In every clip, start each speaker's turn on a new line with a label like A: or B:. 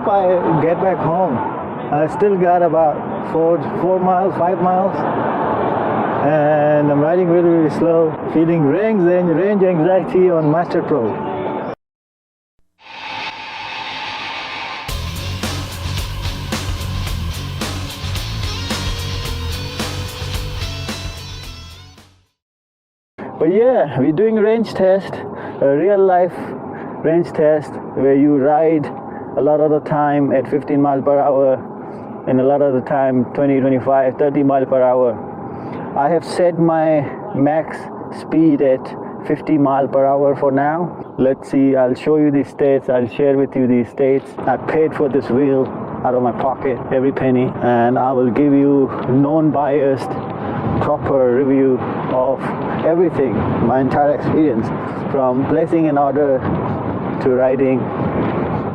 A: I get back home, I still got about 5 miles, and I'm riding really, really slow, feeling range anxiety on Master Pro. But yeah, we're doing a range test, a real life range test where you ride a lot of the time at 15 miles per hour and a lot of the time 20, 25, 30 miles per hour. I have set my max speed at 50 miles per hour for now. Let's see, I'll show you these stats, I'll share with you these stats. I paid for this wheel out of my pocket, every penny, and I will give you non-biased, proper review of everything, my entire experience, from placing an order to riding.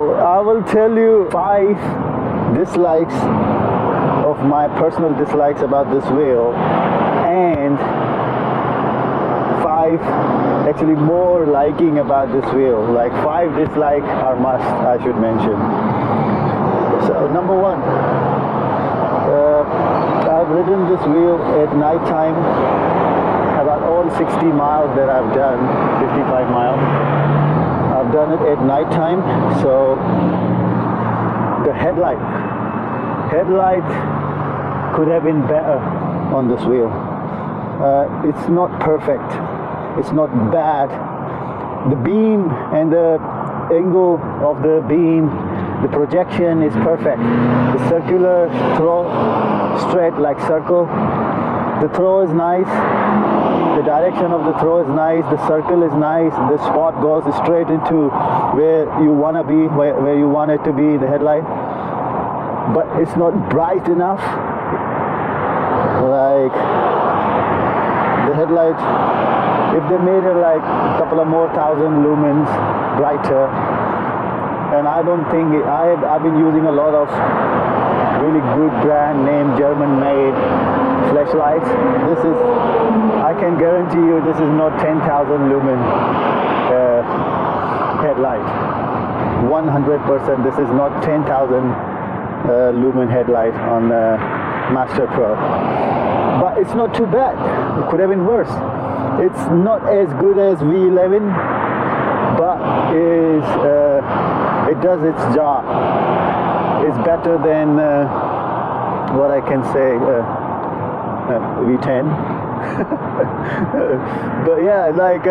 A: I will tell you 5 dislikes of my personal dislikes about this wheel, and 5 actually more liking about this wheel. Like 5 dislikes are must, I should mention. So number 1, I've ridden this wheel at night time. About all 60 miles that I've done, 55 miles, I've done it at night time. So the headlight could have been better on this wheel. It's not perfect, it's not bad. The beam and the angle of the beam, the projection is perfect. The circular throw, straight like circle, the throw is nice, the direction of the throw is nice, the circle is nice, the spot goes straight into where you want to be, where you want it to be, the headlight. But it's not bright enough. Like the headlight, if they made it like a couple of more thousand lumens brighter, and I don't think I've been using a lot of really good brand name German made flashlights. This is, I can guarantee you, this is not 10,000 lumen headlight. 100% this is not 10,000 lumen headlight on Master Pro. But it's not too bad. It could have been worse. It's not as good as V11, but it does its job. It's better than what I can say, V10. But yeah, like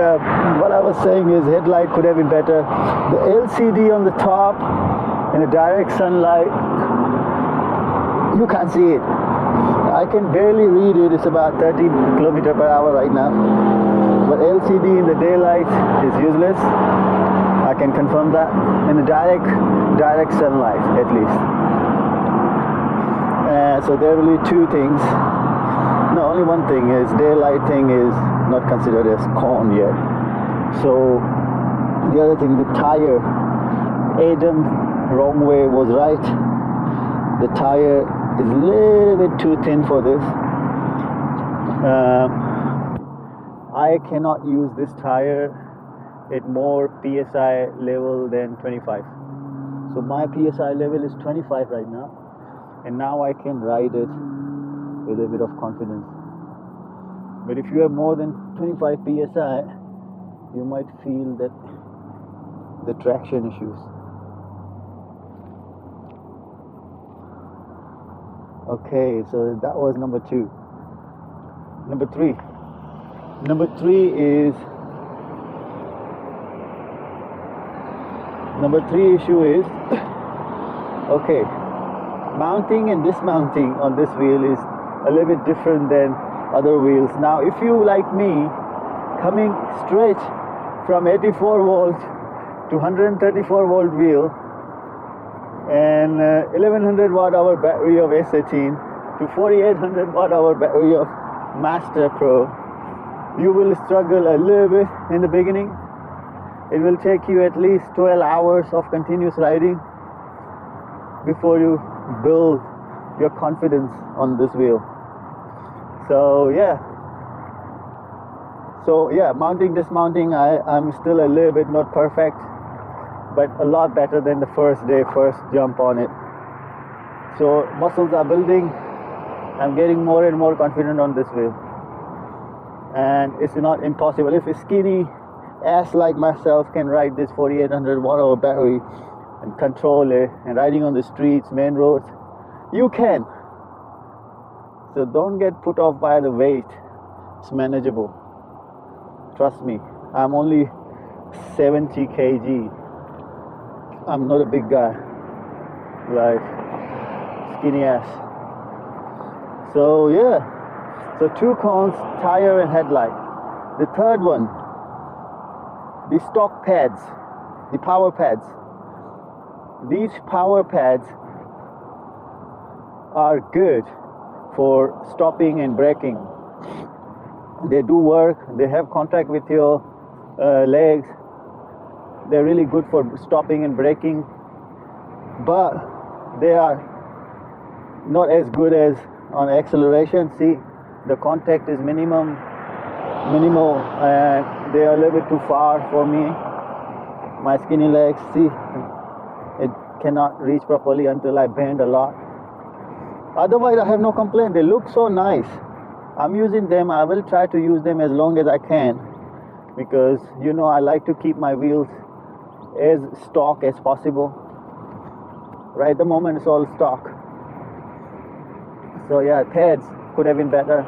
A: what I was saying is headlight could have been better. The LCD on the top in the direct sunlight, you can't see it. I can barely read it. It's about 30 kilometers per hour right now. But LCD in the daylight is useless. I can confirm that. In the direct sunlight, at least. So there are really 2 things. No, only one thing is daylight thing is not considered as con yet. So the other thing, the tire. Adam wrong way was right. The tire is a little bit too thin for this. I cannot use this tire at more PSI level than 25. So my PSI level is 25 right now, and now I can ride it with a bit of confidence. But if you have more than 25 PSI, you might feel that the traction issues. Okay, so that was number 2. Number 3. Number 3 issue is okay, mounting and dismounting on this wheel is a little bit different than other wheels. Now if you, like me, coming straight from 84 volt to 134 volt wheel and 1100 watt hour battery of S18 to 4800 watt hour battery of Master Pro, you will struggle a little bit in the beginning. It will take you at least 12 hours of continuous riding before you build your confidence on this wheel. So yeah, mounting, dismounting, I'm still a little bit not perfect. but a lot better than the first day, first jump on it. So muscles are building. I'm getting more and more confident on this wheel, and it's not impossible. If a skinny ass like myself can ride this 4800 watt-hour battery and control it and riding on the streets, main roads, you can. So don't get put off by the weight. It's manageable. Trust me, I'm only 70 kg. I'm not a big guy, like skinny ass. So yeah, so 2 cones, tire and headlight. The third one, the stock pads, the power pads. These power pads are good for stopping and braking. They do work. They have contact with your legs. They're really good for stopping and braking, but they are not as good as on acceleration. See, the contact is minimal, and they are a little bit too far for me. My skinny legs, see, it cannot reach properly until I bend a lot. Otherwise, I have no complaint. They look so nice. I'm using them. I will try to use them as long as I can, because you know I like to keep my wheels as stock as possible. Right at the moment, it's all stock. So yeah, pads could have been better.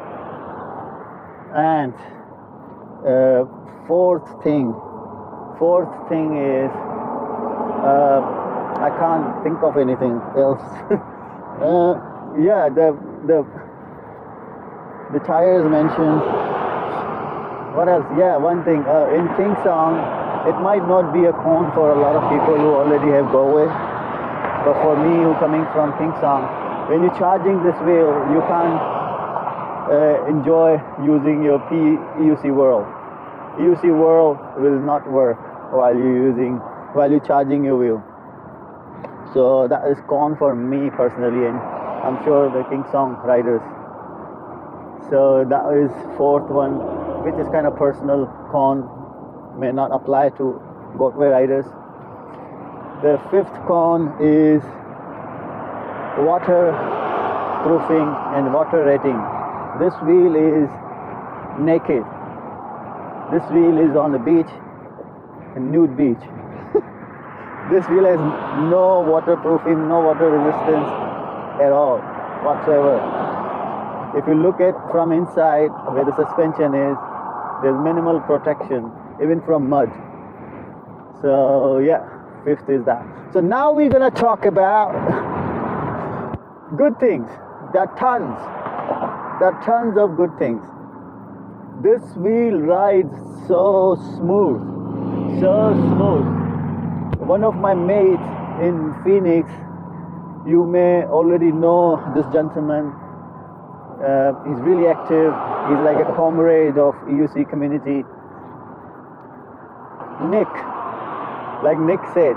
A: And fourth thing is I can't think of anything else. Yeah, the tires mentioned. What else? Yeah, one thing in Kingsong, it might not be a con for a lot of people who already have Galway, but for me, who coming from Kingsong, when you're charging this wheel, you can't enjoy using your EUC Whirl. EUC Whirl will not work while you're charging your wheel. So that is con for me personally, and I'm sure the Kingsong riders. So that is fourth one, which is kind of personal con, may not apply to Galway riders. The fifth con is waterproofing and water rating. This wheel is naked. This wheel is on the beach, a nude beach. This wheel has no waterproofing, no water resistance at all whatsoever. If you look at from inside where the suspension is, there's minimal protection even from mud. So yeah, fifth is that. So now we're gonna talk about good things. There are tons of good things. This wheel rides so smooth. One of my mates in Phoenix, you may already know this gentleman. He's really active. He's like a comrade of EUC community. Nick, like Nick said,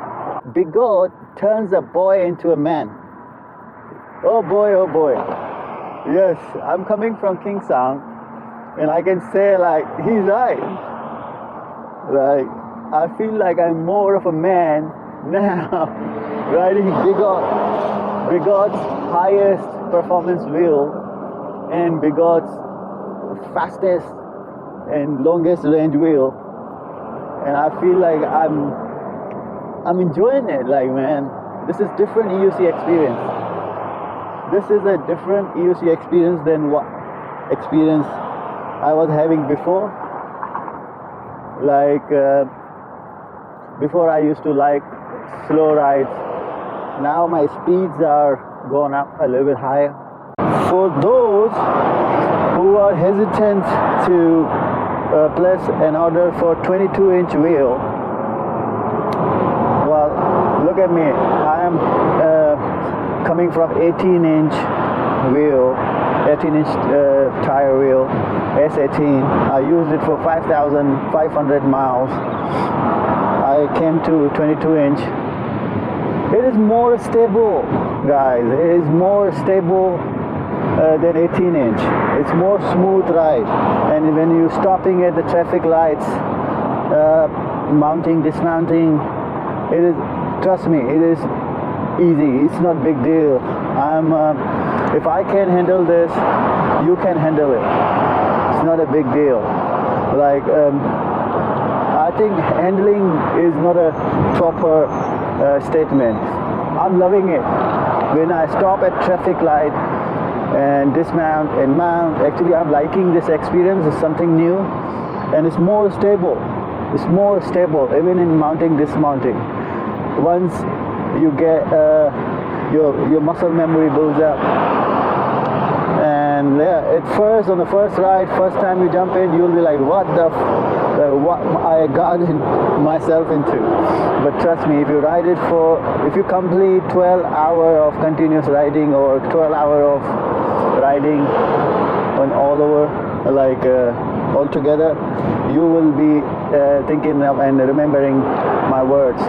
A: Begode turns a boy into a man. Oh boy, oh boy. Yes, I'm coming from Kingsong, and I can say like, he's right. Like, I feel like I'm more of a man now riding Begode's highest performance wheel and Begode's fastest and longest range wheel, and I feel like I'm enjoying it. Like, man, this is different EUC experience. This is a different EUC experience than what experience I was having before. Like before, I used to like slow rides. Now my speeds are going up a little bit higher. For those who are hesitant to place an order for 22-inch wheel, well, look at me. I am coming from 18-inch wheel, 18-inch tire wheel, S18. I used it for 5,500 miles. I came to 22-inch. It is more stable, guys. It is more stable than 18-inch. It's more smooth ride. And when you're stopping at the traffic lights, mounting, dismounting, It is, trust me, it is easy. It's not big deal. If I can handle this, you can handle it. It's not a big deal. Like, I think handling is not a proper statement. I'm loving it. When I stop at traffic light and dismount and mount, actually I'm liking this experience. It's something new, and it's more stable. It's more stable even in mounting, dismounting. Once you get your muscle memory builds up, and at first, on the first ride, first time you jump in, you'll be like, what I got myself into. But trust me, if you complete 12 hours of continuous riding or 12 hours of riding on all over, like all together, you will be thinking of and remembering my words.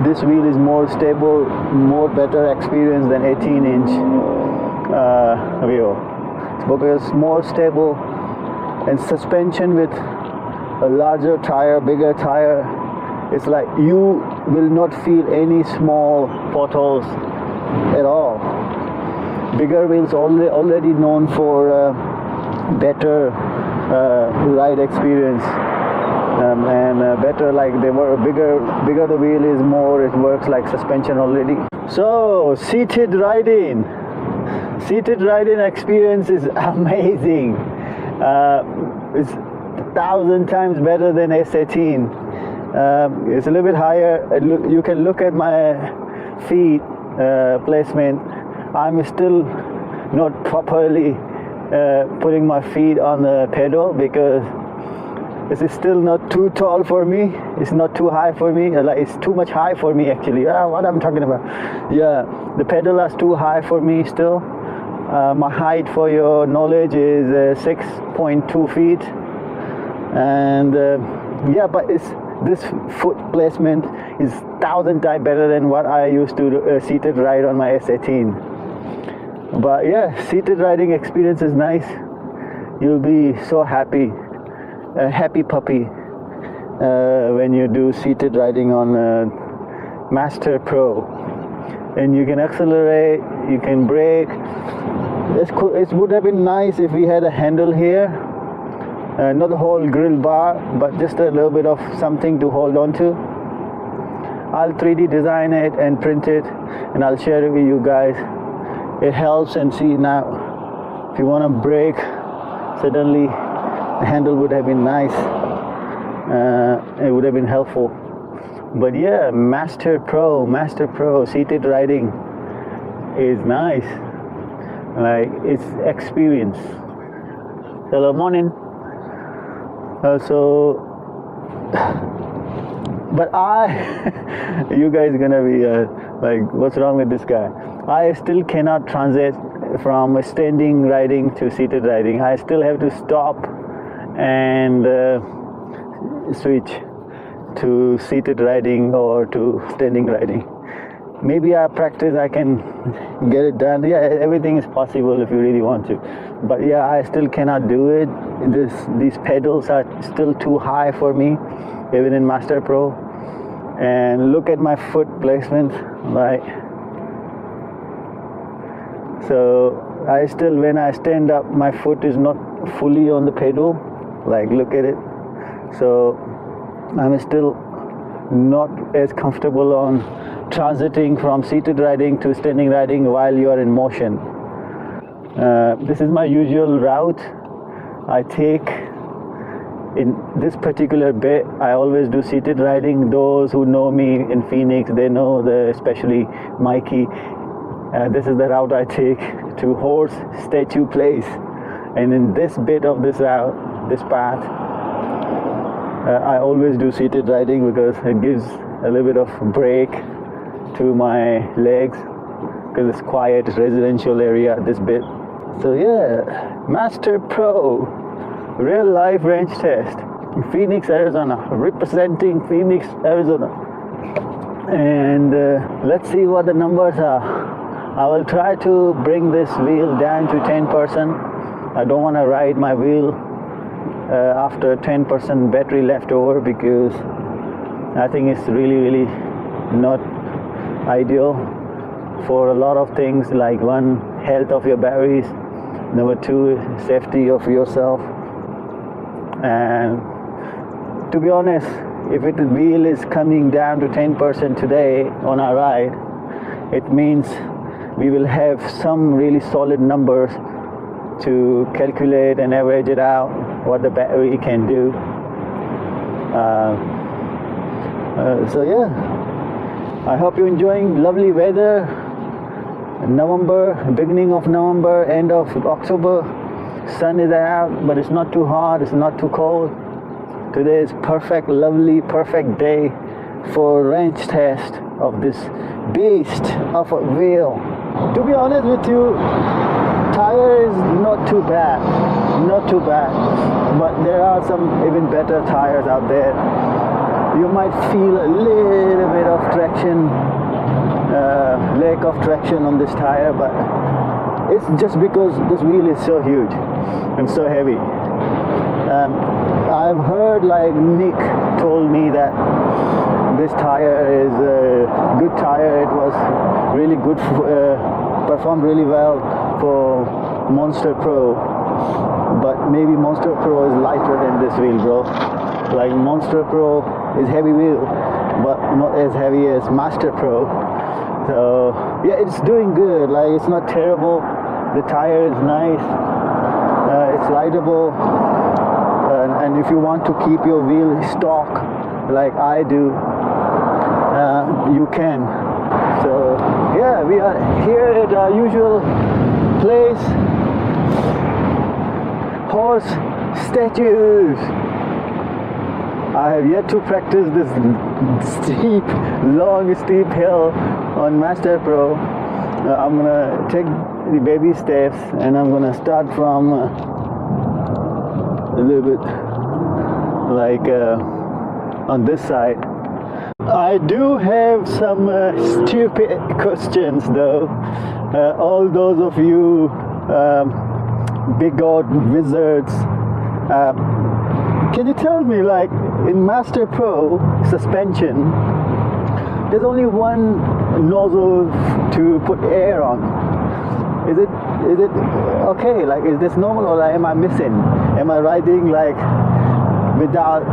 A: This wheel is more stable, more better experience than 18-inch wheel. Because more stable, and suspension with a larger tire, bigger tire, it's like you will not feel any small potholes at all. Bigger wheels already known for better ride experience, and better, like they were bigger the wheel is, more it works like suspension already. So seated riding experience is amazing. It's 1,000 times better than S18. It's a little bit higher. You can look at my feet placement. I'm still not properly putting my feet on the pedal because this is still not too tall for me. It's not too high for me. Like, it's too much high for me actually. What I'm talking about? Yeah, the pedal is too high for me still. My height, for your knowledge, is 6.2 feet, and yeah, but this foot placement is 1,000 times better than what I used to seated ride on my S18. But yeah, seated riding experience is nice. You'll be so happy, a happy puppy when you do seated riding on Master Pro, and you can accelerate, you can brake. It would have been nice if we had a handle here, not the whole grill bar, but just a little bit of something to hold on to. I'll 3D design it and print it, and I'll share it with you guys. It helps. And see, now if you want to brake, suddenly the handle would have been nice. It would have been helpful. But yeah, Master Pro seated riding is nice. Like, it's experience. Hello, morning. But you guys gonna be like, what's wrong with this guy? I still cannot transit from standing riding to seated riding. I still have to stop and switch to seated riding or to standing riding. Maybe I practice, I can get it done. Yeah, everything is possible if you really want to. But yeah, I still cannot do it. These pedals are still too high for me, even in Master Pro. And look at my foot placement, like. So when I stand up, my foot is not fully on the pedal. Like, look at it. So I'm still not as comfortable on transiting from seated riding to standing riding while you are in motion. This is my usual route I take. In this particular bit, I always do seated riding. Those who know me in Phoenix, they know, especially Mikey. This is the route I take to Horse Statue Place. And in this bit of this route, this path, I always do seated riding because it gives a little bit of break to my legs, because it's quiet, it's residential area, this bit. So yeah, Master Pro real life range test in Phoenix, Arizona, representing Phoenix, Arizona. And let's see what the numbers are. I will try to bring this wheel down to 10%. I don't want to ride my wheel after 10% battery left over, because I think it's really not ideal for a lot of things, like one, health of your batteries, number two, safety of yourself. And to be honest, if the wheel is coming down to 10% today on our ride, it means we will have some really solid numbers to calculate and average it out what the battery can do. So yeah, I hope you're enjoying lovely weather. November, beginning of November, end of October. Sun is out, but it's not too hot, it's not too cold. Today is perfect, lovely, perfect day for range test of this beast of a wheel. To be honest with you, tire is not too bad, but there are some even better tires out there. You might feel a little bit of traction, lack of traction on this tire, but it's just because this wheel is so huge and so heavy. I've heard, like Nick told me, that this tire is a good tire. It was really good, performed really well for Monster Pro, but maybe Monster Pro is lighter than this wheel, bro. Like Monster Pro is heavy wheel, but not as heavy as Master Pro. So yeah, it's doing good. Like, it's not terrible. The tire is nice. It's rideable. And if you want to keep your wheel stock like I do, you can. So yeah, we are here at our usual place. Horse statues. I have yet to practice this steep, long, steep hill on Master Pro. I'm gonna take the baby steps, and I'm gonna start from a little bit like on this side. I do have some stupid questions though. All those of you Begode wizards, can you tell me, like, in Master Pro suspension, there's only one nozzle to put air on. Is it okay? Like, is this normal, or am I missing? Am I riding like without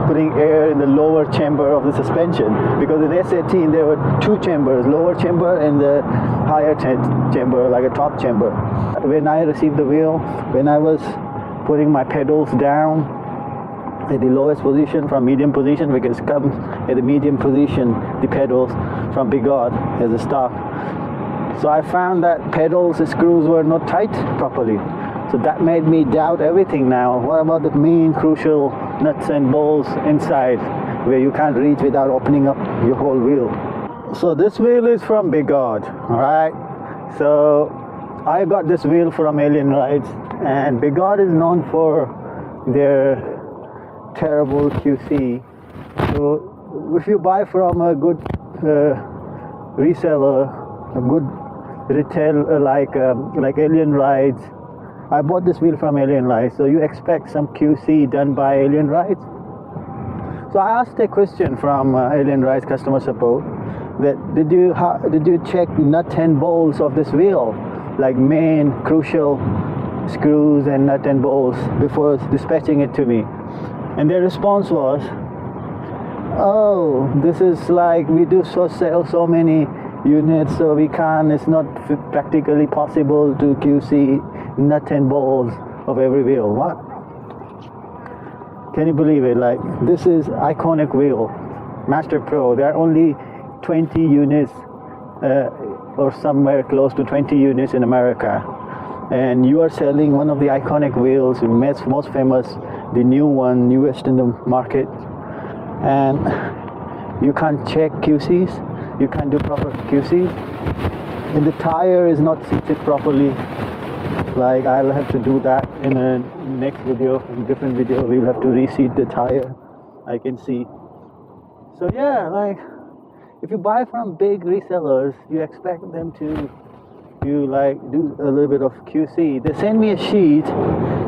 A: putting air in the lower chamber of the suspension? Because in S18 there were two chambers, lower chamber and the higher chamber, like a top chamber. When I received the wheel, when I was putting my pedals down at the lowest position from medium position, because it comes at the medium position, the pedals from Begode as a stock. So I found that pedals, the screws were not tight properly. So that made me doubt everything now. What about the main crucial nuts and bolts inside, where you can't reach without opening up your whole wheel? So this wheel is from Begode, alright? So I got this wheel from Alien Rides, and Begode is known for their terrible QC. So if you buy from a good reseller, a good retail like Alien Rides, I bought this wheel from Alien Rides, so you expect some QC done by Alien Rides. So I asked a question from Alien Rides customer support, that did you check nut and bolts of this wheel, like main crucial screws and nut and bolts, before dispatching it to me? And their response was, oh, this is like, we do sell so many units, so we can't, it's not practically possible to QC nut and bolts of every wheel. What? Can you believe it? Like, this is iconic wheel, Master Pro. There are only 20 units or somewhere close to 20 units in America, and you are selling one of the iconic wheels, most famous, the new one, newest in the market, and you can't check QCs, you can't do proper QCs, and the tire is not seated properly. Like, I'll have to do that in a next video, in a different video. We'll have to reseat the tire, I can see. So yeah, like, if you buy from big resellers, you expect them to do a little bit of QC. They sent me a sheet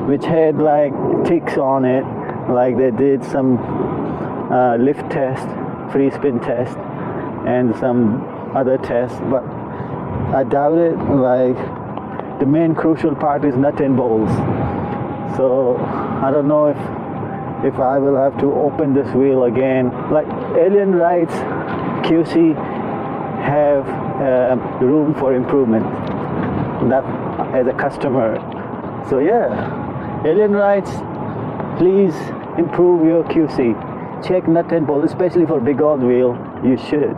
A: which had like ticks on it, like they did some lift test, free spin test, and some other tests, but I doubt it. Like, the main crucial part is nut and bolts. So I don't know if I will have to open this wheel again. Like, Alien Rides QC have room for improvement, that as a customer. So yeah, Alien Rides, please improve your QC. Check nut and bolt, especially for Begode wheel. You should.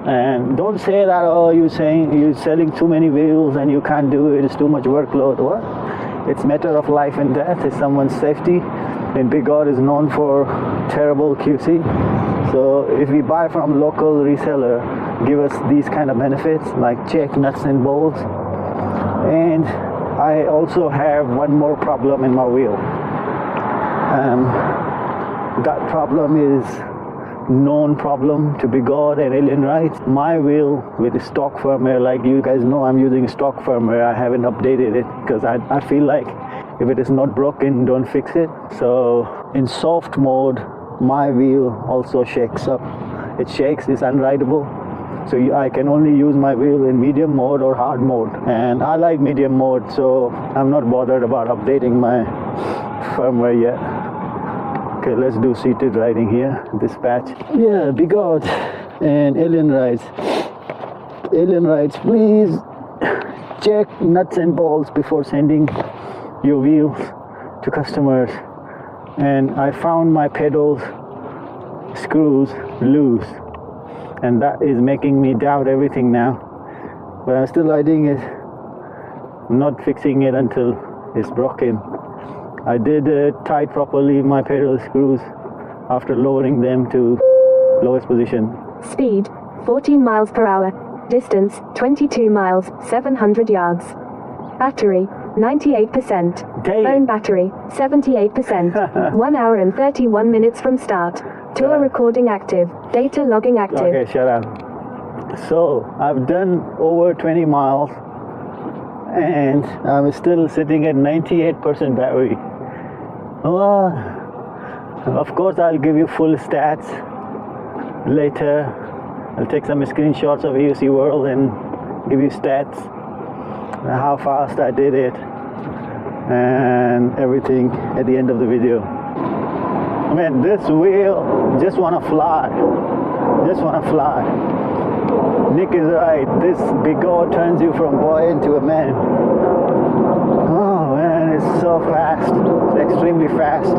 A: And don't say that, oh, you're selling too many wheels and you can't do it, it's too much workload. What? It's matter of life and death, it's someone's safety. And Begode is known for terrible QC. So if we buy from local reseller, give us these kind of benefits, like check nuts and bolts. And I also have one more problem in my wheel. That problem is known problem to Begode and Alien Rides. My wheel with the stock firmware, like you guys know, I'm using stock firmware. I haven't updated it because I feel like if it is not broken, don't fix it. So in soft mode, my wheel also shakes up. It shakes, it's unrideable. So I can only use my wheel in medium mode or hard mode. And I like medium mode, so I'm not bothered about updating my firmware yet. Okay, let's do seated riding here, dispatch. Yeah, Begode and Alien Rides. Alien Rides, please check nuts and bolts before sending your wheels to customers. And I found my pedals screws loose, and that is making me doubt everything now. But I'm still riding it. I'm not fixing it until it's broken. I did tight properly my pedal screws after lowering them to lowest position.
B: Speed 14 miles per hour. Distance 22 miles, 700 yards. Battery 98%.
A: Damn.
B: Phone battery 78%. 1 hour and 31 minutes from start. Tour recording active. Data logging active.
A: Okay, shut up. So I've done over 20 miles and I'm still sitting at 98% battery. Well, of course I'll give you full stats later. I'll take some screenshots of AUC World and give you stats, how fast I did it and everything at the end of the video. I mean, this wheel just wanna fly. Just wanna fly. Nick is right. This Begode turns you from boy into a man. Oh man, it's so fast. It's extremely fast.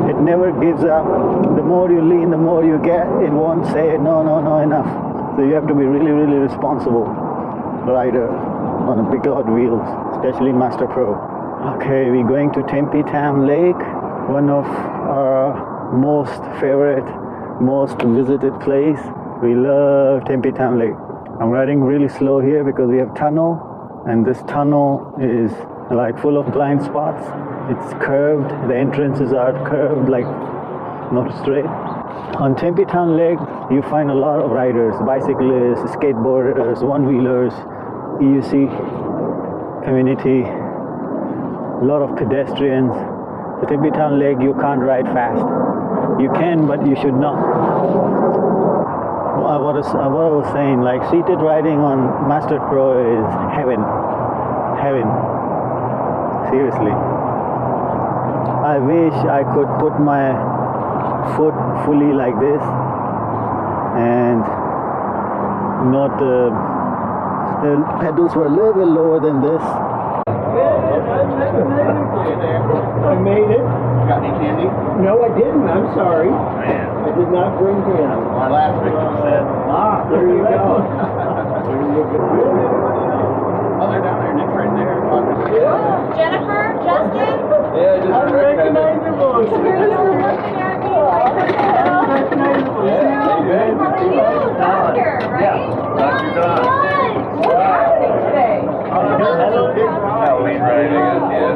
A: It never gives up. The more you lean, the more you get. It won't say no, enough. So you have to be really, really responsible rider on a Begode wheels, especially Master Pro. Okay, we're going to Tempe Town Lake, one of our most favorite, most visited place. We love Tempe Town Lake. I'm riding really slow here because we have tunnel, and this tunnel is like full of blind spots. It's curved, the entrances are curved, like not straight. On Tempe Town Lake, you find a lot of riders, bicyclists, skateboarders, one-wheelers, EUC community, a lot of pedestrians. The Tempe Town Lake, you can't ride fast. You can, but you should not. What I was saying, like seated riding on Master Pro is heaven. Heaven. Seriously. I wish I could put my foot fully like this and not the pedals were a little bit lower than this.
C: I made it.
D: Got any candy?
C: No, I didn't. I'm sorry.
D: Man.
C: I did not bring candy.
D: Last week you said.
C: Ah, there you go.
D: Oh, they're down there. Nick's right there.
E: Jennifer, Justin,
D: Yeah, just
C: Unrecognizable.
E: you're looking at me like,
C: Unrecognizable.
D: Yeah, good.
E: how are you? Doctor, right?
D: Dr. Don.
E: What's happening today?
D: Halloween, right? I guess, yeah.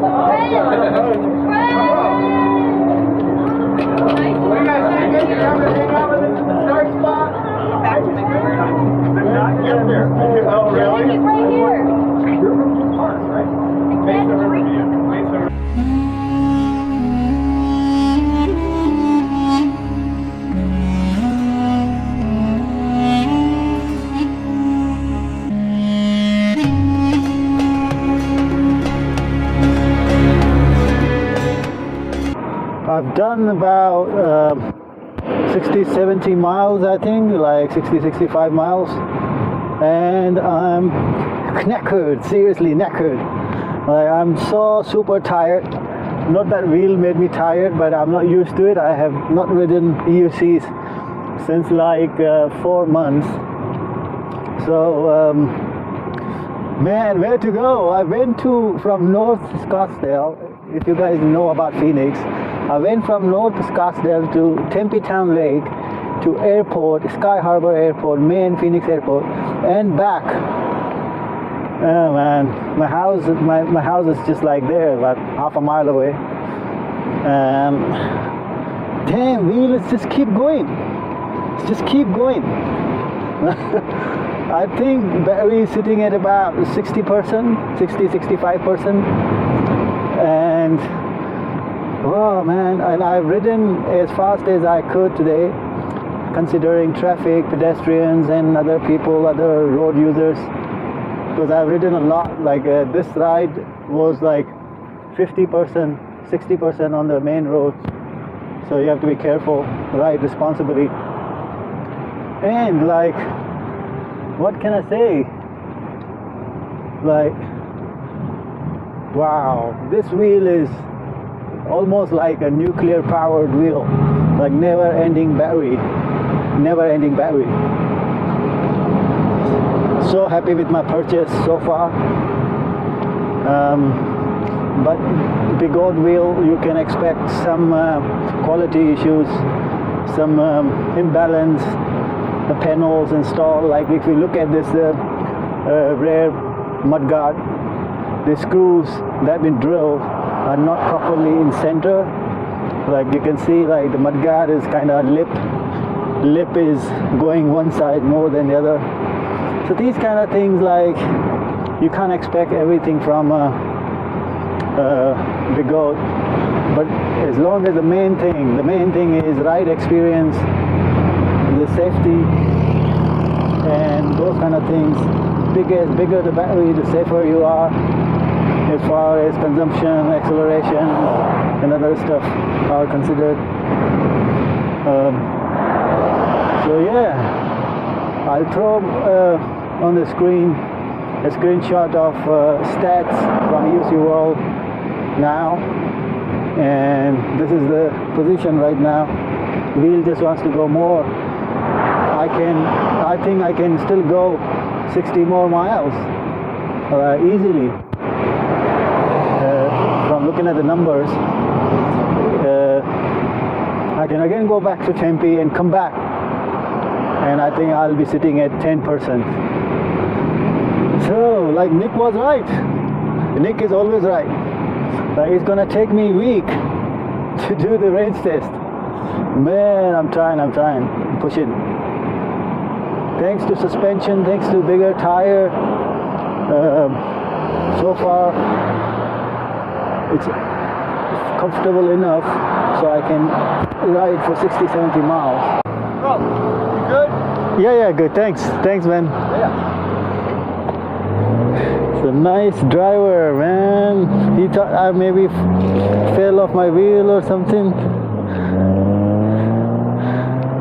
C: Get there. Oh, really?
E: He's right here.
C: You're from Park, right?
D: Mesa Riverview. Mesa Riverview.
A: I've done about 60-70 miles, I think, like 60-65 miles, and I'm knackered, seriously knackered. Like, I'm so super tired. Not that wheel made me tired, but I'm not used to it. I have not ridden EUCs since like 4 months. So man, where to go? I went from North Scottsdale. If you guys know about Phoenix, I went from North Scottsdale to Tempe Town Lake to airport, Sky Harbor Airport, main Phoenix Airport, and back. Oh man, my house is just like there, about half a mile away. Damn, wheel, let's just keep going. Let's just keep going. I think battery is sitting at about 60%, 60-65%. And oh man, and I've ridden as fast as I could today, considering traffic, pedestrians, and other people, other road users. Because I've ridden a lot. Like this ride was like 50%, 60% on the main roads. So you have to be careful, ride responsibly. And like, what can I say? Like, wow, this wheel is almost like a nuclear powered wheel, like never ending battery. So happy with my purchase so far. But Begode wheel, you can expect some quality issues, some imbalance, the panels installed. Like if you look at this rear mudguard, the screws that have been drilled are not properly in center. Like you can see, like the mudguard is kind of lip is going one side more than the other. So these kind of things, like, you can't expect everything from Begode. But as long as the main thing is ride experience, the safety, and those kind of things. Bigger the battery, the safer you are as far as consumption, acceleration, and other stuff are considered. So yeah, I'll throw on the screen a screenshot of stats from EUC World now, and this is the position right now. Wheel just wants to go more. I think I can still go 60 more miles easily. From looking at the numbers, I can again go back to Tempe and come back, and I think I'll be sitting at 10%. So, like, Nick was right. Nick is always right. It's gonna take me a week to do the range test. Man, I'm trying, push it. Thanks to suspension, thanks to bigger tire, so far it's comfortable enough so I can ride for 60-70 miles.
C: Bro, you good?
A: Yeah, good. Thanks, man.
C: Yeah.
A: It's a nice driver, man. He thought I maybe fell off my wheel or something.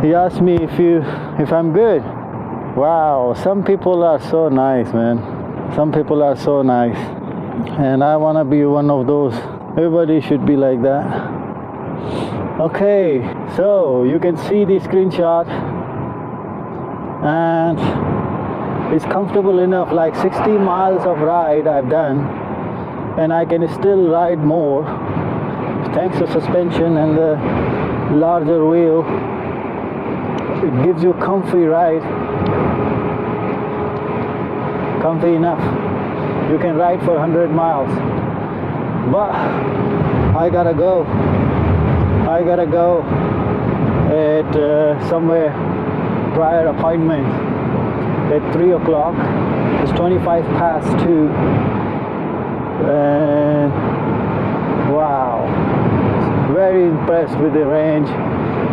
A: He asked me if I'm good. Wow, some people are so nice, man. Some people are so nice, and I want to be one of those. Everybody should be like that. Okay, so you can see the screenshot, and it's comfortable enough. Like 60 miles of ride I've done, and I can still ride more thanks to suspension and the larger wheel. It gives you comfy ride. Comfy enough. You can ride for 100 miles. But I gotta go at somewhere prior appointment at 3 o'clock. It's 25 past 2. And wow, very impressed with the range,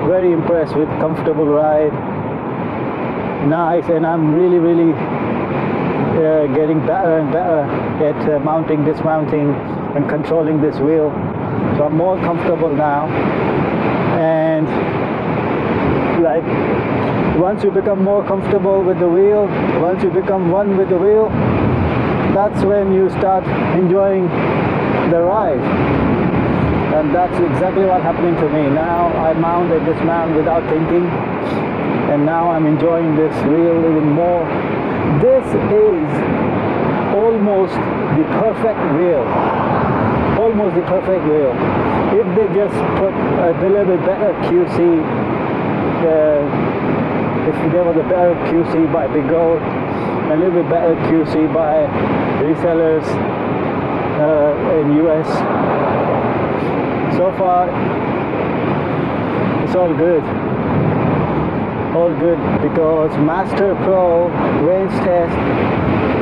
A: very impressed with comfortable ride. Nice, and I'm really getting better and better at mounting, dismounting, and controlling this wheel. So I'm more comfortable now. And like once you become more comfortable with the wheel, once you become one with the wheel, that's when you start enjoying the ride. And that's exactly what's happening to me. Now I mounted this mountain without thinking, and now I'm enjoying this wheel even more. This is almost the perfect wheel. Almost the perfect wheel. If they just put a little bit better QC, if there was a better QC by Begode, a little bit better QC by resellers in US. So far, it's all good. All good, because Master Pro range test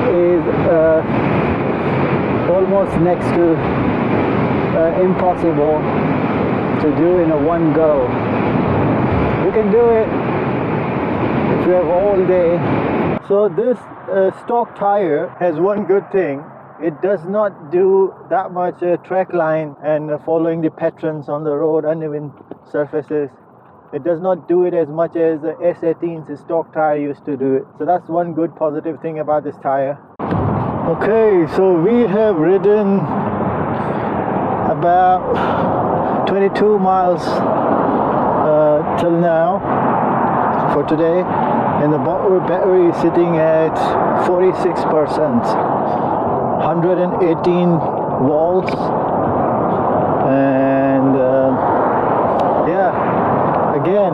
A: is almost next to impossible to do in a one go. You can do it if you have all day. So this stock tire has one good thing. It does not do that much track line and following the patterns on the road, uneven surfaces. It does not do it as much as the S18's stock tire used to do it. So that's one good positive thing about this tire. Okay, so we have ridden about 22 miles till now for today, and the battery is sitting at 46%, 118 volts, and yeah, again,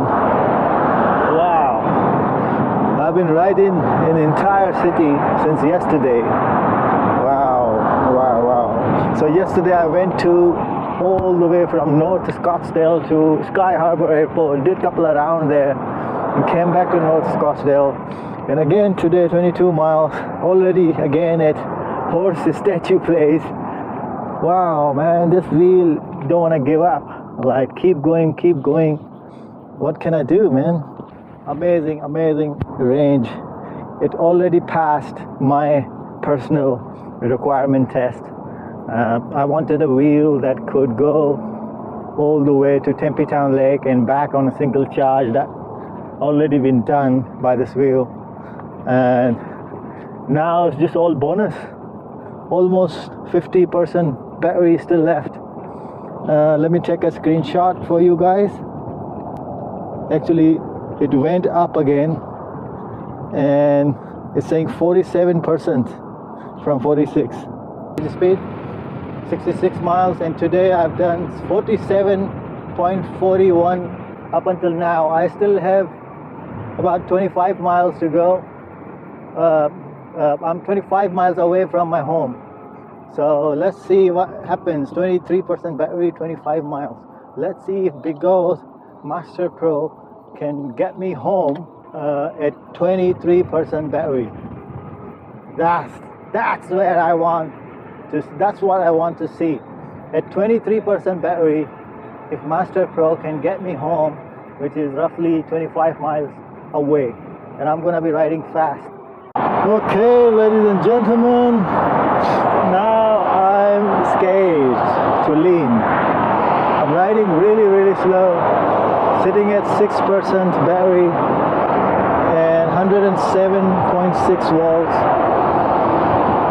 A: wow, I've been riding an entire city since yesterday. Wow. So yesterday I went to all the way from North Scottsdale to Sky Harbor Airport, did a couple of rounds there, and came back to North Scottsdale. And again today, 22 miles, already again at Horse Statue Place. Wow, man, this wheel don't want to give up. Like, keep going. What can I do, man? Amazing range. It already passed my personal requirement test. I wanted a wheel that could go all the way to Tempe Town Lake and back on a single charge. That already been done by this wheel, and now it's just all bonus. Almost 50% battery still left. Let me take a screenshot for you guys. Actually, it went up again, and it's saying 47% from 46. The speed 66 miles, and today I've done 47.41 up until now. I still have about 25 miles to go. I'm 25 miles away from my home, so let's see what happens. 23% battery, 25 miles. Let's see if Begode Master Pro can get me home at 23% battery. That's where I want to, that's what I want to see. At 23% battery, if Master Pro can get me home, which is roughly 25 miles away, and I'm gonna be riding fast. Okay, ladies and gentlemen, now I'm scared to lean. I'm riding really slow, sitting at 6% battery and 107.6 volts.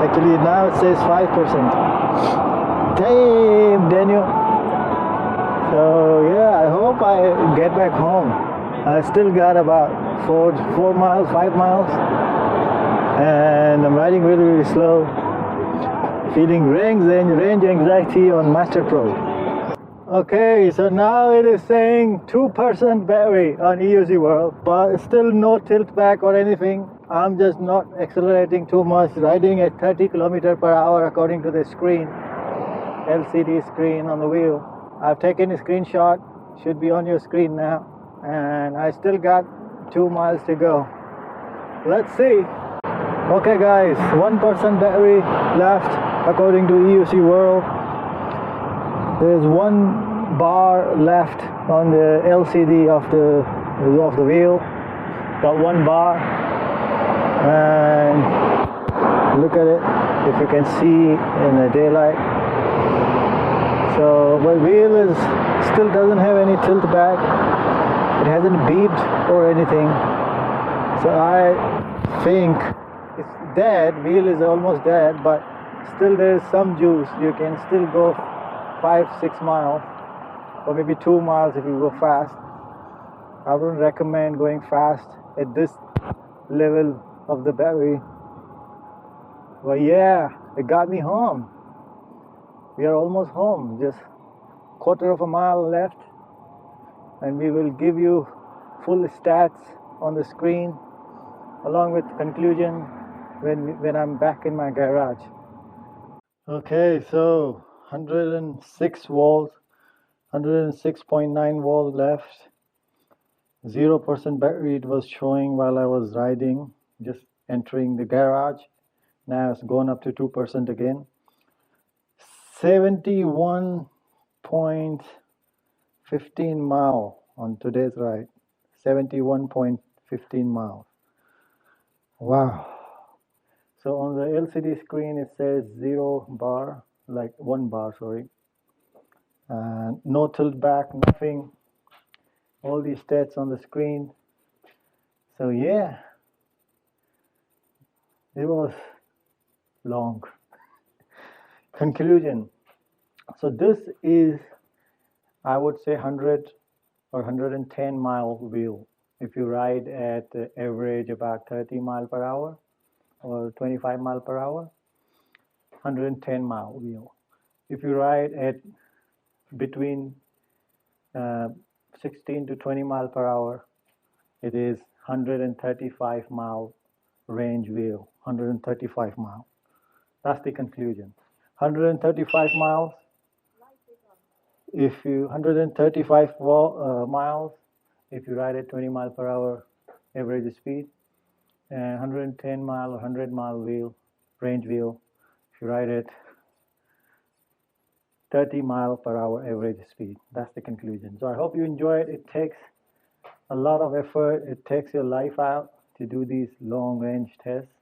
A: Actually, now it says 5%. Damn, Daniel. So yeah, I hope I get back home. I still got about 5 miles, and I'm riding really slow, feeling range anxiety on Master Pro. Okay, so now it is saying 2% battery on EUC World, but still no tilt back or anything. I'm just not accelerating too much, riding at 30 km per hour according to the screen, LCD screen on the wheel. I've taken a screenshot, should be on your screen now, and I still got 2 miles to go. Let's see. Okay guys, 1% battery left according to EUC World. There's 1 bar left on the LCD of the wheel. Got 1 bar, and look at it if you can see in the daylight. So, well, wheel is still doesn't have any tilt back. It hasn't beeped or anything. So I think it's dead. Wheel is almost dead, but still there is some juice. You can still go 5-6 miles, or maybe 2 miles if you go fast. I wouldn't recommend going fast at this level of the battery. But yeah, it got me home. We are almost home, just quarter of a mile left, and we will give you full stats on the screen along with conclusion when I'm back in my garage. Okay, so 106 volts, 106.9 volts left. 0% battery it was showing while I was riding, just entering the garage. Now it's gone up to 2% again. 71.15 mile on today's ride. 71.15 miles. Wow. So on the LCD screen it says 0 bar, like 1 bar, sorry. No tilt back, nothing. All these stats on the screen. So yeah, it was long. Conclusion. So this is, I would say, 100 or 110 mile wheel. If you ride at average about 30 mile per hour or 25 mile per hour, 110 mile wheel. If you ride at between 16 to 20 mile per hour, it is 135 mile range wheel. 135 miles. That's the conclusion. 135 miles. If you 135 miles, if you ride at 20 mile per hour average speed, and 110 mile or 100 mile wheel, range wheel, if you ride at 30 mile per hour average speed. That's the conclusion. So I hope you enjoy it. It takes a lot of effort. It takes your life out to do these long range tests.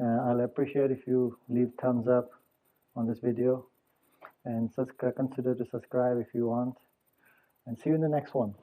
A: I'll appreciate if you leave thumbs up on this video and consider to subscribe if you want. And see you in the next one.